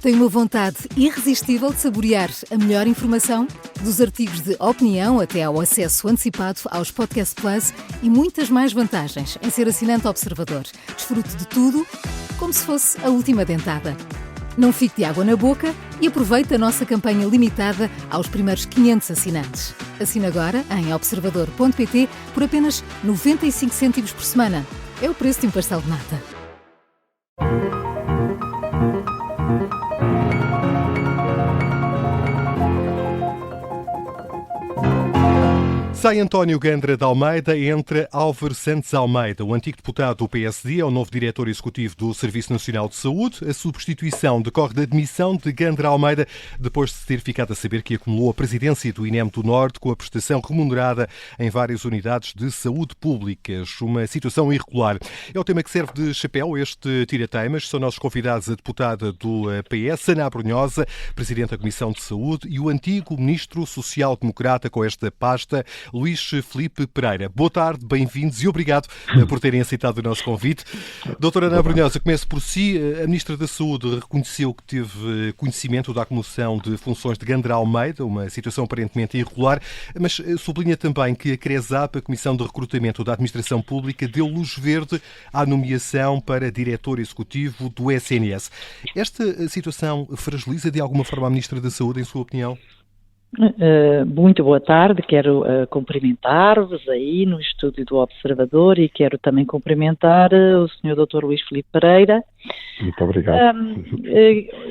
Tem uma vontade irresistível de saborear a melhor informação? Dos artigos de opinião até ao acesso antecipado aos Podcast Plus e muitas mais vantagens em ser assinante Observador. Desfrute de tudo como se fosse a última dentada. Não fique de água na boca e aproveite a nossa campanha limitada aos primeiros 500 assinantes. Assine agora em observador.pt por apenas 95 cêntimos por semana. É o preço de um pastel de nata. Sai António Gandra de Almeida, entra Álvaro Santos Almeida. O antigo deputado do PSD é o novo diretor executivo do Serviço Nacional de Saúde. A substituição decorre da admissão de Gandra Almeida, depois de ter ficado a saber que acumulou a presidência do INEM do Norte com a prestação remunerada em várias unidades de saúde públicas. Uma situação irregular. É o tema que serve de chapéu este Tira-Teimas. São nossos convidados a deputada do PS, Ana Abrunhosa, presidente da Comissão de Saúde, e o antigo ministro social-democrata com esta pasta, Luís Filipe Pereira. Boa tarde, bem-vindos e obrigado por terem aceitado o nosso convite. Doutora Ana Abrunhosa, começo por si. A Ministra da Saúde reconheceu que teve conhecimento da acumulação de funções de Gandra Almeida, uma situação aparentemente irregular, mas sublinha também que a CRESAP, a Comissão de Recrutamento da Administração Pública, deu luz verde à nomeação para diretor executivo do SNS. Esta situação fragiliza de alguma forma a Ministra da Saúde, em sua opinião? Muito boa tarde, quero cumprimentar-vos aí no estúdio do Observador e quero também cumprimentar o Sr. Dr. Luís Filipe Pereira. Muito obrigado.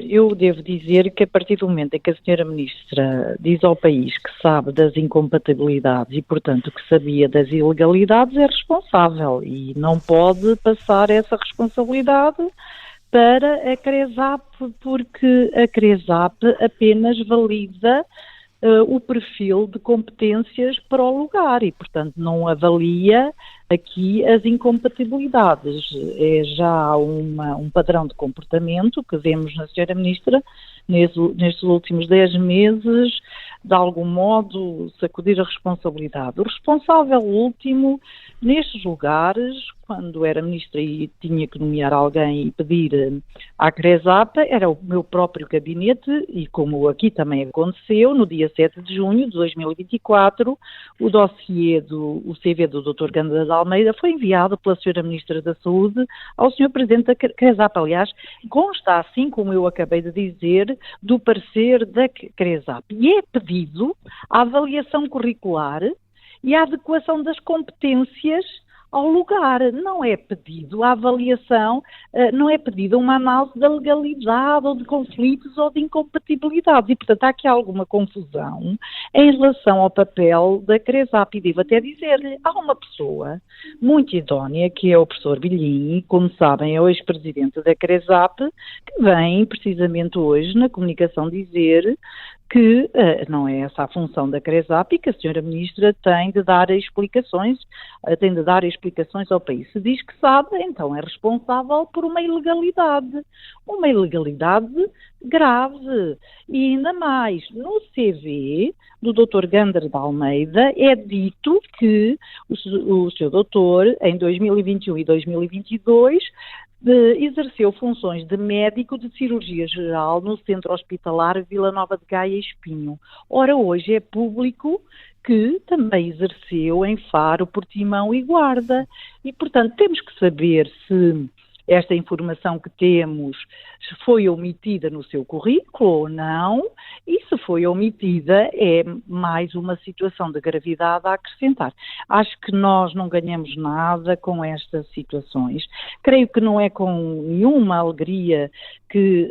Eu devo dizer que a partir do momento em que a Sra. Ministra diz ao país que sabe das incompatibilidades e, portanto, que sabia das ilegalidades, é responsável e não pode passar essa responsabilidade para a CRESAP, porque a CRESAP apenas valida o perfil de competências para o lugar e, portanto, não avalia aqui as incompatibilidades. É já um padrão de comportamento que vemos na Sra. Ministra nestes últimos 10 meses, de algum modo, sacudir a responsabilidade. O responsável último, nestes lugares, quando era ministra e tinha que nomear alguém e pedir à CRESAP, era o meu próprio gabinete e, como aqui também aconteceu, no dia 7 de junho de 2024, o dossiê o CV do Dr. Gandra de Almeida foi enviado pela Sra. Ministra da Saúde ao Sr. Presidente da CRESAP. Aliás, consta, assim como eu acabei de dizer, do parecer da CRESAP. E é pedido a avaliação curricular e a adequação das competências ao lugar. Não é pedido a avaliação, não é pedido uma análise da legalidade ou de conflitos ou de incompatibilidades. E, portanto, há aqui alguma confusão em relação ao papel da CRESAP. E devo até dizer-lhe, há uma pessoa muito idónea, que é o professor Bilhin, como sabem, é o ex-presidente da CRESAP, que vem precisamente hoje na comunicação dizer que não é essa a função da CRESAP e que a Sra. Ministra tem de dar explicações ao país. Se diz que sabe, então é responsável por uma ilegalidade grave. E ainda mais, no CV do Dr. Gandra de Almeida é dito que o seu doutor, em 2021 e 2022, exerceu funções de médico de cirurgia geral no Centro Hospitalar Vila Nova de Gaia e Espinho. Ora, hoje é público que também exerceu em Faro, Portimão e Guarda. E, portanto, temos que saber se esta informação que temos foi omitida no seu currículo ou não, e se foi omitida é mais uma situação de gravidade a acrescentar. Acho que nós não ganhamos nada com estas situações. Creio que não é com nenhuma alegria que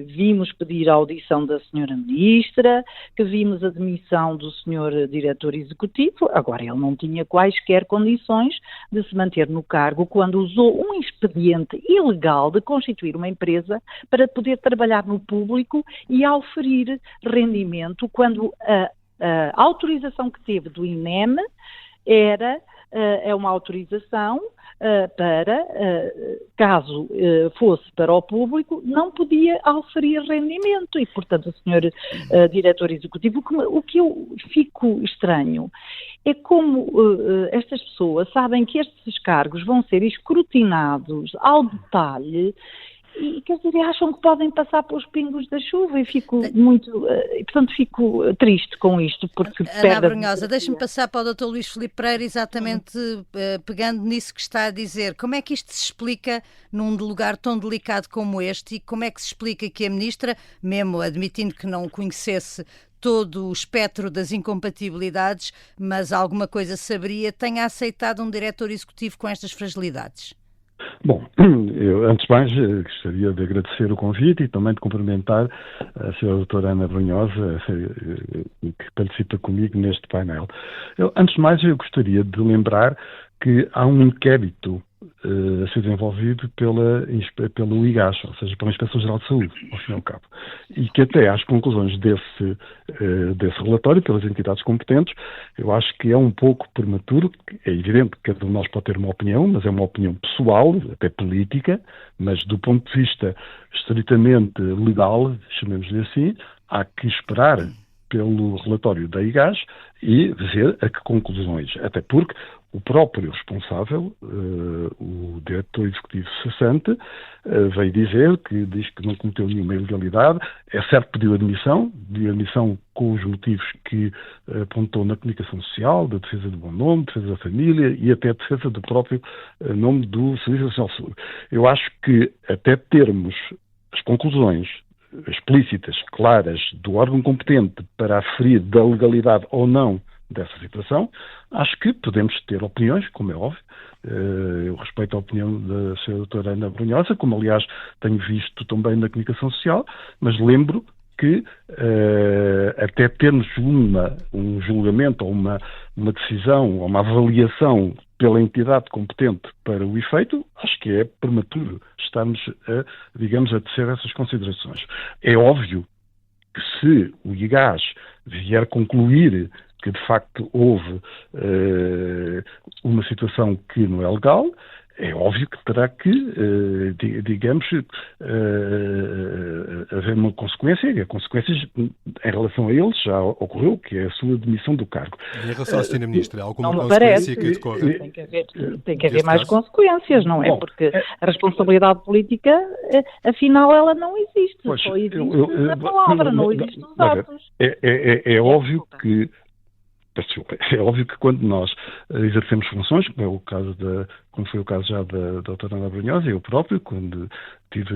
vimos pedir a audição da Sra. Ministra, que vimos a demissão do Sr. Diretor Executivo. Agora, ele não tinha quaisquer condições de se manter no cargo quando usou um expediente ilegal de constituir uma empresa para poder trabalhar no público e auferir rendimento quando a autorização que teve do INEM é uma autorização para, caso fosse para o público, não podia auferir rendimento e, portanto, o senhor diretor executivo, o que eu fico estranho é como estas pessoas sabem que estes cargos vão ser escrutinados ao detalhe e quer dizer, acham que podem passar pelos pingos da chuva e portanto fico triste com isto, porque Ana Abrunhosa, deixe-me passar para o Dr. Luís Filipe Pereira, exatamente pegando nisso que está a dizer. Como é que isto se explica num lugar tão delicado como este e como é que se explica que a Ministra, mesmo admitindo que não conhecesse todo o espectro das incompatibilidades, mas alguma coisa saberia, tenha aceitado um diretor executivo com estas fragilidades? Bom, eu, antes de mais, gostaria de agradecer o convite e também de cumprimentar a Sra. Doutora Ana Abrunhosa, que participa comigo neste painel. Antes de mais, eu gostaria de lembrar que há um inquérito a ser desenvolvido pelo IGAS, ou seja, pela Inspeção-Geral de Saúde, ao fim e ao cabo, e que até às conclusões desse relatório, pelas entidades competentes, eu acho que é um pouco prematuro. É evidente que cada um de nós pode ter uma opinião, mas é uma opinião pessoal, até política, mas do ponto de vista estritamente legal, chamemos-lhe assim, há que esperar pelo relatório da IGAS e ver a que conclusões, até porque o próprio responsável, o diretor executivo cessante, veio dizer que diz que não cometeu nenhuma ilegalidade. É certo que pediu admissão com os motivos que apontou na comunicação social, da defesa do bom nome, defesa da família e até defesa do próprio nome do Serviço Nacional de Saúde. Eu acho que até termos as conclusões explícitas, claras, do órgão competente para aferir da legalidade ou não dessa situação, acho que podemos ter opiniões, como é óbvio. Eu respeito a opinião da Sra. Doutora Ana Abrunhosa, como aliás tenho visto também na comunicação social, mas lembro que até termos um julgamento ou uma decisão ou uma avaliação pela entidade competente para o efeito, acho que é prematuro estarmos a tecer essas considerações. É óbvio que se o IGAS vier concluir que de facto houve uma situação que não é legal, é óbvio que terá que, haver uma consequência, e a consequência em relação a eles já ocorreu, que é a sua demissão do cargo. Em relação à Sra. Ministra, há alguma consequência que decorre? Tem que haver mais consequências, não é? Bom, porque a responsabilidade política, afinal, ela não existe. Pois, só existe a palavra, não existe os atos. É óbvio que é óbvio que quando nós exercemos funções, como foi o caso já da doutora Ana Abrunhosa e eu próprio, quando tive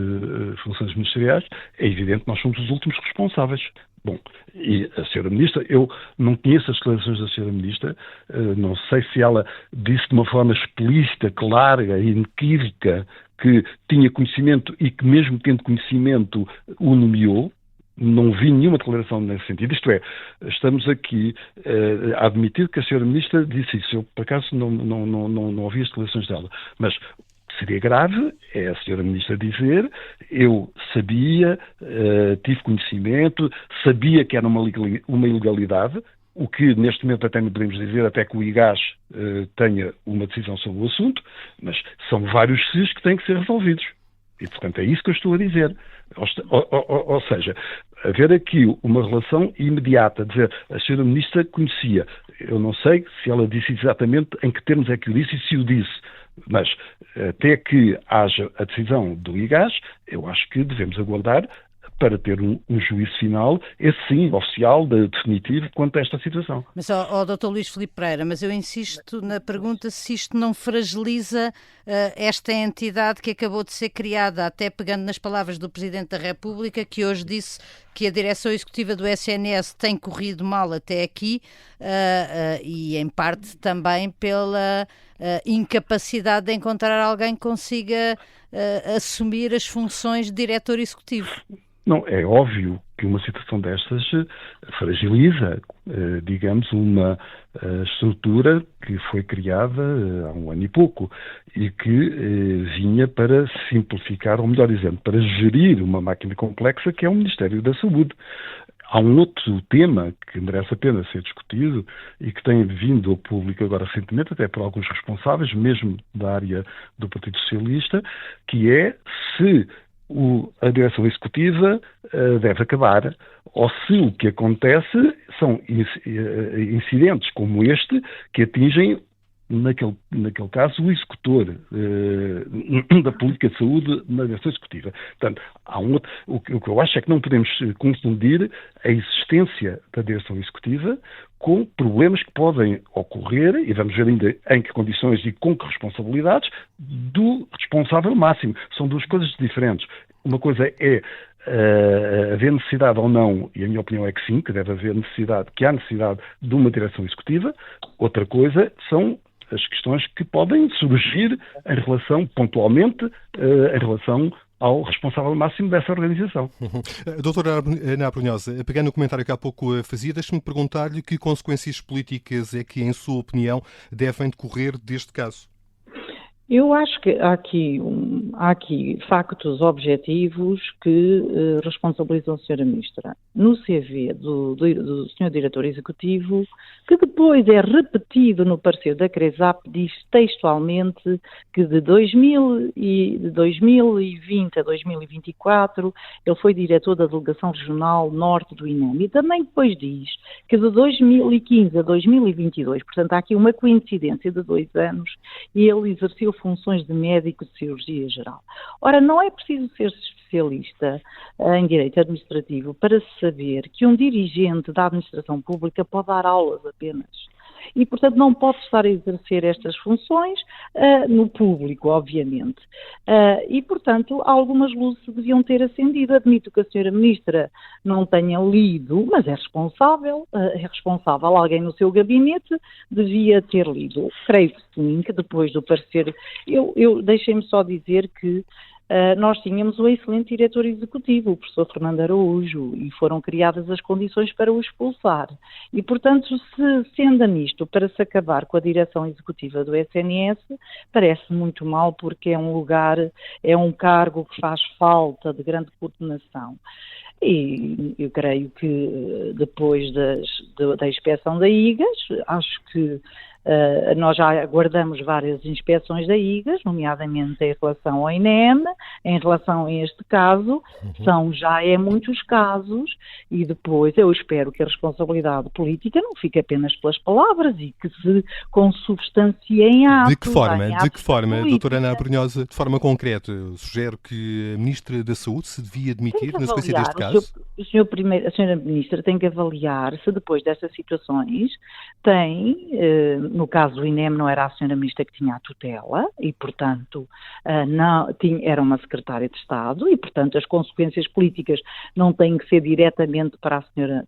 funções ministeriais, é evidente que nós somos os últimos responsáveis. Bom, e a Sra. Ministra, eu não conheço as declarações da Sra. Ministra, não sei se ela disse de uma forma explícita, clara e inequívoca que tinha conhecimento e que mesmo tendo conhecimento o nomeou. Não vi nenhuma declaração nesse sentido. Isto é, estamos aqui a admitir que a Sra. Ministra disse isso. Eu, por acaso, não ouvi as declarações dela. Mas o que seria grave é a Sra. Ministra dizer: eu sabia, tive conhecimento, sabia que era uma ilegalidade, o que neste momento até não podemos dizer, até que o IGAS tenha uma decisão sobre o assunto, mas são vários SIS que têm que ser resolvidos. E, portanto, é isso que eu estou a dizer. Ou seja, haver aqui uma relação imediata, dizer, a Sra. Ministra conhecia. Eu não sei se ela disse exatamente em que termos é que o disse e se o disse, mas até que haja a decisão do IGAS, eu acho que devemos aguardar para ter um juízo final, esse sim, oficial, definitivo, quanto a esta situação. Mas, Dr. Luís Filipe Pereira, mas eu insisto na pergunta se isto não fragiliza esta entidade que acabou de ser criada, até pegando nas palavras do Presidente da República, que hoje disse que a direção executiva do SNS tem corrido mal até aqui e, em parte, também pela incapacidade de encontrar alguém que consiga assumir as funções de diretor executivo. Não, é óbvio que uma situação destas fragiliza, digamos, uma estrutura que foi criada há um ano e pouco e que vinha para simplificar, ou melhor dizendo, para gerir uma máquina complexa que é o Ministério da Saúde. Há um outro tema que merece a pena ser discutido e que tem vindo ao público agora recentemente, até por alguns responsáveis, mesmo da área do Partido Socialista, que é se a direção executiva deve acabar, ou se o que acontece são incidentes como este que atingem naquele caso, o executor da política de saúde na direção executiva. Portanto, o que eu acho é que não podemos confundir a existência da direção executiva com problemas que podem ocorrer, e vamos ver ainda em que condições e com que responsabilidades, do responsável máximo. São duas coisas diferentes. Uma coisa é haver necessidade ou não, e a minha opinião é que sim, que deve haver necessidade, que há necessidade de uma direção executiva. Outra coisa são as questões que podem surgir em relação, pontualmente, em relação ao responsável máximo dessa organização. Doutora Ana Abrunhosa, pegando no comentário que há pouco fazia, deixe-me perguntar-lhe que consequências políticas é que, em sua opinião, devem decorrer deste caso? Eu acho que há aqui factos objetivos que responsabilizam a Sra. Ministra. No CV do Sr. Diretor Executivo, que depois é repetido no parecer da CRESAP, diz textualmente que de 2020 a 2024 ele foi diretor da Delegação Regional Norte do INEM. E também depois diz que de 2015 a 2022, portanto há aqui uma coincidência de 2 anos, e ele exerceu funções de médico de cirurgia geral. Ora, não é preciso ser especialista em direito administrativo para saber que um dirigente da administração pública pode dar aulas apenas. E, portanto, não pode estar a exercer estas funções no público, obviamente. E, portanto, algumas luzes deviam ter acendido. Admito que a Sra. Ministra não tenha lido, mas é responsável, alguém no seu gabinete devia ter lido. Creio que sim, que depois do parecer... Deixem-me só dizer que nós tínhamos um excelente diretor executivo, o professor Fernando Araújo, e foram criadas as condições para o expulsar. E, portanto, se anda nisto para se acabar com a direção executiva do SNS, parece muito mal, porque é um cargo que faz falta de grande coordenação. E eu creio que depois da inspeção da IGAS, acho que nós já aguardamos várias inspeções da IGAS, nomeadamente em relação ao INEM, em relação a este caso, são muitos casos, e depois eu espero que a responsabilidade política não fique apenas pelas palavras e que se consubstancie em atos. De que forma, doutora Ana Abrunhosa, de forma concreta, sugere que a Ministra da Saúde se devia demitir na sequência deste caso? A Sra. Ministra tem que avaliar se depois destas situações no caso do INEM não era a Sra. Ministra que tinha a tutela e, portanto, era uma secretária de Estado e, portanto, as consequências políticas não têm que ser diretamente para a Sra.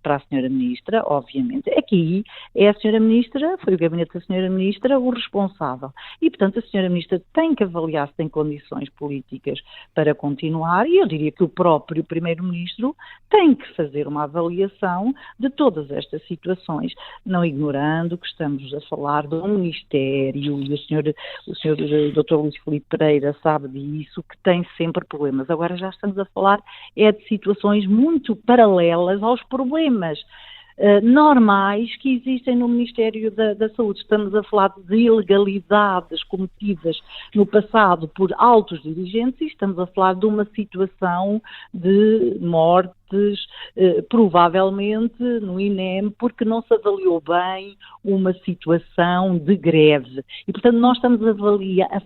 Ministra, obviamente. Aqui é a Sra. Ministra, foi o gabinete da Sra. Ministra o responsável. E, portanto, a Sra. Ministra tem que avaliar se tem condições políticas para continuar e eu diria que o próprio Primeiro-Ministro tem que fazer uma avaliação de todas estas situações, não ignorando que estamos a falar de um Ministério, e o senhor Dr. Luís Filipe Pereira sabe disso, que tem sempre problemas. Agora já estamos a falar de situações muito paralelas aos problemas normais que existem no Ministério da Saúde. Estamos a falar de ilegalidades cometidas no passado por altos dirigentes e estamos a falar de uma situação de mortes, provavelmente no INEM, porque não se avaliou bem uma situação de greve. E, portanto, nós estamos a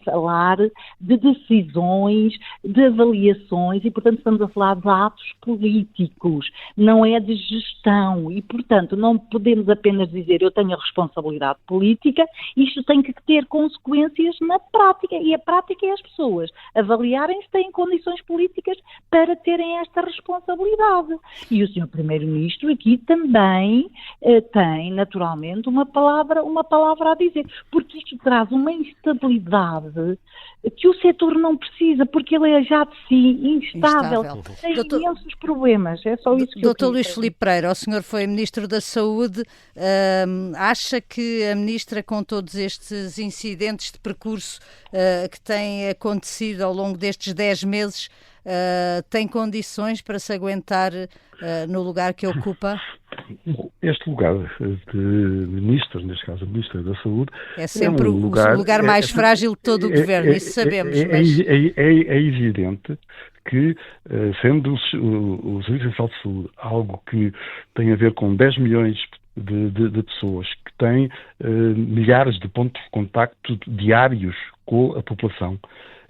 falar de decisões, de avaliações e, portanto, estamos a falar de atos políticos, não é de gestão. E, portanto, não podemos apenas dizer eu tenho a responsabilidade política, isto tem que ter consequências na prática. E a prática é as pessoas avaliarem se têm condições políticas para terem esta responsabilidade. E o Sr. Primeiro-Ministro aqui também tem, naturalmente, uma palavra a dizer, porque isto traz uma instabilidade que o setor não precisa, porque ele é já de si instável. Tem imensos problemas, é só isso que eu Dr. Luís Filipe Pereira, o senhor foi Ministro da Saúde, acha que a Ministra, com todos estes incidentes de percurso que têm acontecido ao longo destes 10 meses, tem condições para se aguentar no lugar que ocupa? Este lugar de Ministro, neste caso a Ministra da Saúde, é sempre o lugar mais frágil de todo o Governo, isso sabemos. É evidente que, sendo o Serviço Nacional de Saúde algo que tem a ver com 10 milhões de pessoas, que tem milhares de pontos de contacto diários com a população.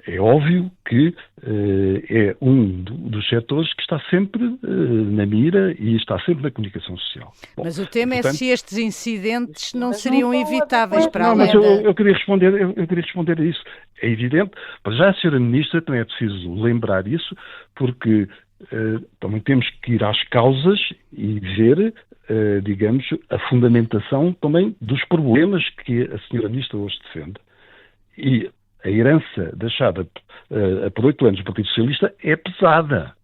É óbvio que é um dos setores que está sempre na mira e está sempre na comunicação social. Bom, mas o tema portanto, é se estes incidentes não seriam evitáveis para não, além mas eu queria responder a isso. É evidente, para já a Sra. Ministra também é preciso lembrar isso, porque também temos que ir às causas e ver, digamos, a fundamentação também dos problemas que a Sra. Ministra hoje defende. E a herança deixada por 8 anos do Partido Socialista é pesada.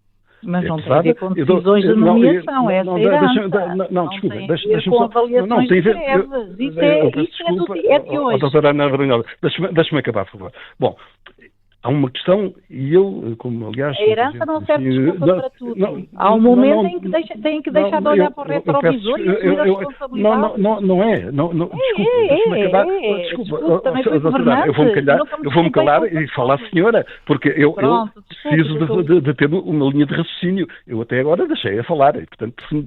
Mas não tem a ver com decisões de nomeação, é essa herança. Não, desculpa, tem a ver com avaliações de greves. Isso é de hoje. Doutora Ana Brunhosa, deixa-me acabar, por favor. Bom, há uma questão, e eu, como aliás... A herança não serve desculpa para tudo. Há um momento em que têm que deixar de olhar para o retrovisor e assumir a responsabilidade. Não é. Deixa-me acabar. Desculpa, doutora, eu vou-me calar e falar a senhora, porque eu preciso de ter uma linha de raciocínio. Eu até agora deixei-a falar, e, portanto, se me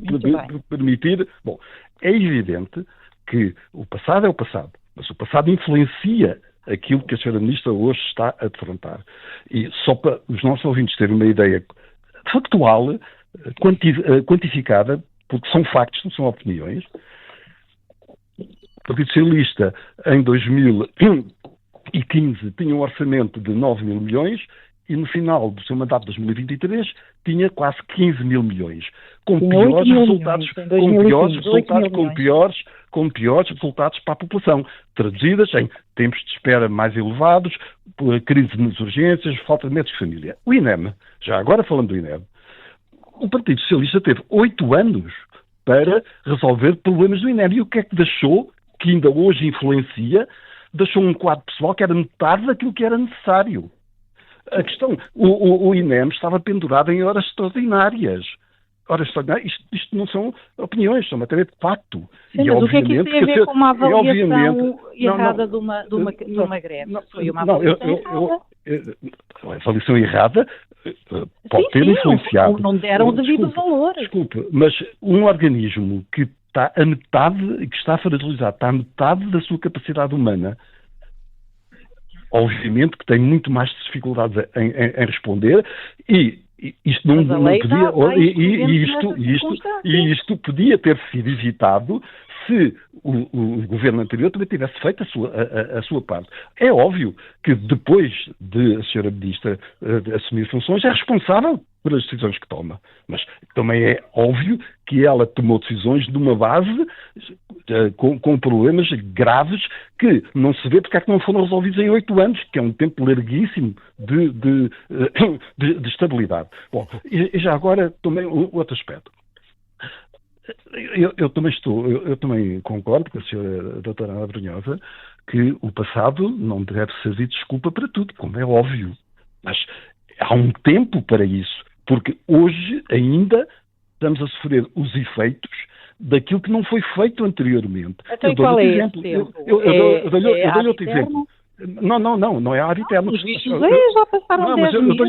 permitir... Bom, é evidente que o passado é o passado, mas o passado influencia aquilo que a Sra. Ministra hoje está a defrontar. E só para os nossos ouvintes terem uma ideia factual, quantificada, porque são factos, não são opiniões, o Partido Socialista em 2015 tinha um orçamento de 9 mil milhões e no final do seu mandato de 2023 tinha quase 15 mil milhões. Com piores resultados para a população, traduzidas em tempos de espera mais elevados, crise nas urgências, falta de médicos de família. O INEM, já agora falando do INEM, o Partido Socialista teve 8 anos para resolver problemas do INEM. E o que é que deixou, que ainda hoje influencia, deixou um quadro pessoal que era metade daquilo que era necessário. A questão, o INEM estava pendurado em horas extraordinárias. Isto não são opiniões, são matéria de facto. Sim, mas o que é que isso tem a ver com uma avaliação errada de uma greve? Foi uma avaliação errada. A avaliação errada pode ter influenciado. Não deram o devido valor. Desculpe, mas um organismo que está a metade, que está fragilizado, está a metade da sua capacidade humana, obviamente que tem muito mais dificuldades em responder e isto não podia, isto podia ter sido evitado se o governo anterior também tivesse feito a sua parte. É óbvio que depois de a Sra. Ministra assumir funções é responsável pelas decisões que toma, mas também é óbvio que ela tomou decisões de uma base com problemas graves que não se vê porque é que não foram resolvidos em 8 anos, que é um tempo larguíssimo de estabilidade. Bom, e já agora também outro aspecto. Eu também concordo com a senhora doutora Ana Brunhosa que o passado não deve servir de desculpa para tudo, como é óbvio. Mas há um tempo para isso, porque hoje ainda estamos a sofrer os efeitos daquilo que não foi feito anteriormente. Então, qual é esse tempo? Eu dou-lhe outro exemplo. Não é ad eterno. Os bichos já passaram 10 meses.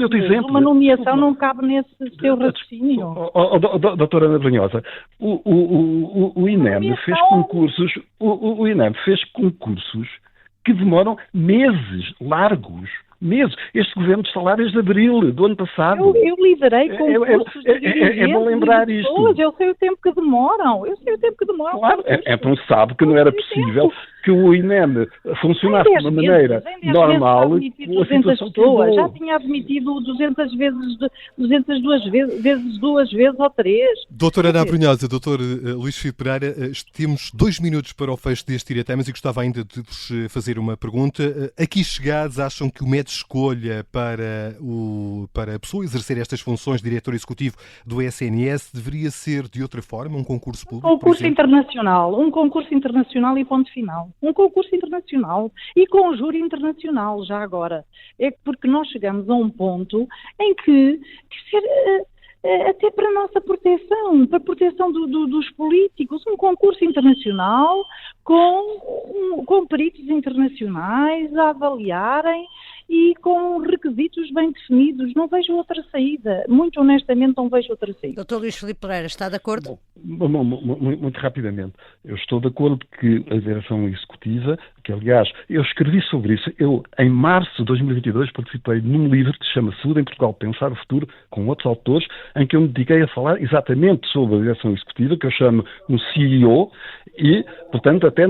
Uma nomeação não cabe nesse seu raciocínio. Doutora Ana Brunhosa, o INEM fez concursos, o INEM fez concursos que demoram meses, largos. Meses. Este governo de salários de abril do ano passado. Eu liderei concursos de é bom lembrar isto. Eu sei o tempo que demoram. Claro, então sabe que não era possível que o INEM funcionasse de uma maneira normal. Com a situação pessoas. Já tinha admitido 200 vezes ou 3. Doutora Ana Brunhosa, doutor Luís Filipe Pereira, temos 2 minutos para o fecho deste Diretemas e gostava ainda de vos fazer uma pergunta. Aqui chegados, acham que o método de escolha para a pessoa exercer estas funções de diretor executivo do SNS deveria ser de outra forma, um concurso público? Um concurso internacional e ponto final. Um concurso internacional e com júri internacional, já agora. É porque nós chegamos a um ponto em que até para a nossa proteção, para a proteção dos políticos, um concurso internacional com peritos internacionais a avaliarem e com requisitos bem definidos. Não vejo outra saída. Muito honestamente, não vejo outra saída. Dr. Luís Filipe Pereira, está de acordo? Muito rapidamente. Eu estou de acordo que a direção executiva, que aliás, eu escrevi sobre isso, eu em março de 2022 participei num livro que se chama Saúde em Portugal, Pensar o Futuro, com outros autores, em que eu me dediquei a falar exatamente sobre a direção executiva, que eu chamo um CEO, e, portanto, até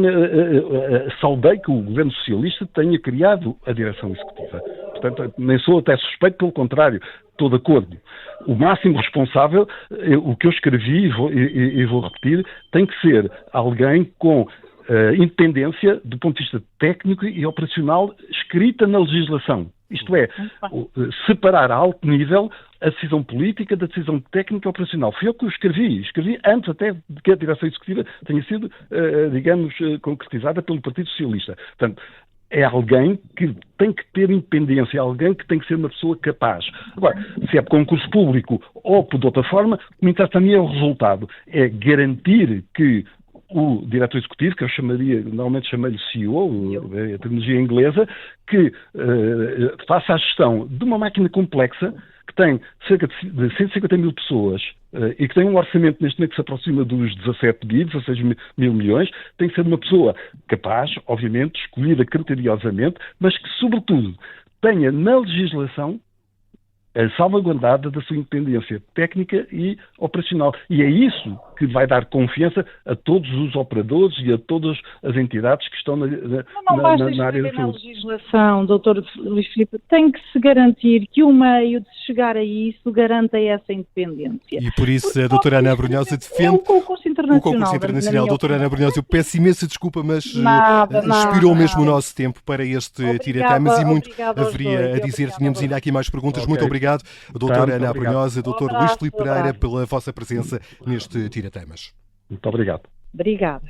saudei que o governo socialista tenha criado a direção executiva. Portanto, nem sou até suspeito, pelo contrário, estou de acordo. O máximo responsável, o que eu escrevi, e vou repetir, tem que ser alguém com independência do ponto de vista técnico e operacional escrita na legislação. Isto é, separar a alto nível a decisão política da decisão técnica e operacional. Foi eu que o escrevi. Escrevi antes até de que a direção executiva tenha sido, digamos, concretizada pelo Partido Socialista. Portanto, é alguém que tem que ter independência, alguém que tem que ser uma pessoa capaz. Agora, se é por concurso público ou por outra forma, o que me interessa a mim é o resultado. É garantir que o diretor executivo, que eu normalmente chamo-lhe CEO, a terminologia inglesa, que faça a gestão de uma máquina complexa que tem cerca de 150 mil pessoas e que tem um orçamento neste momento que se aproxima dos 16 mil milhões, tem que ser uma pessoa capaz, obviamente, escolhida criteriosamente, mas que, sobretudo, tenha na legislação a salvaguardada da sua independência técnica e operacional. E é isso que vai dar confiança a todos os operadores e a todas as entidades que estão na área da saúde. Na legislação, Dr. Luís Filipe, tem que se garantir que o meio de chegar a isso garanta essa independência. E por isso a doutora Ana Abrunhosa defende o concurso internacional. Doutora Ana Abrunhosa, eu peço imensa desculpa, mas expirou mesmo o nosso tempo para este Tira-Temas e muito haveria a dizer. Tínhamos ainda aqui mais perguntas. Okay. Muito obrigado, doutora Ana Abrunhosa, doutor Luís Filipe Pereira, pela vossa presença neste Tira-Temas. Muito obrigado. Obrigada.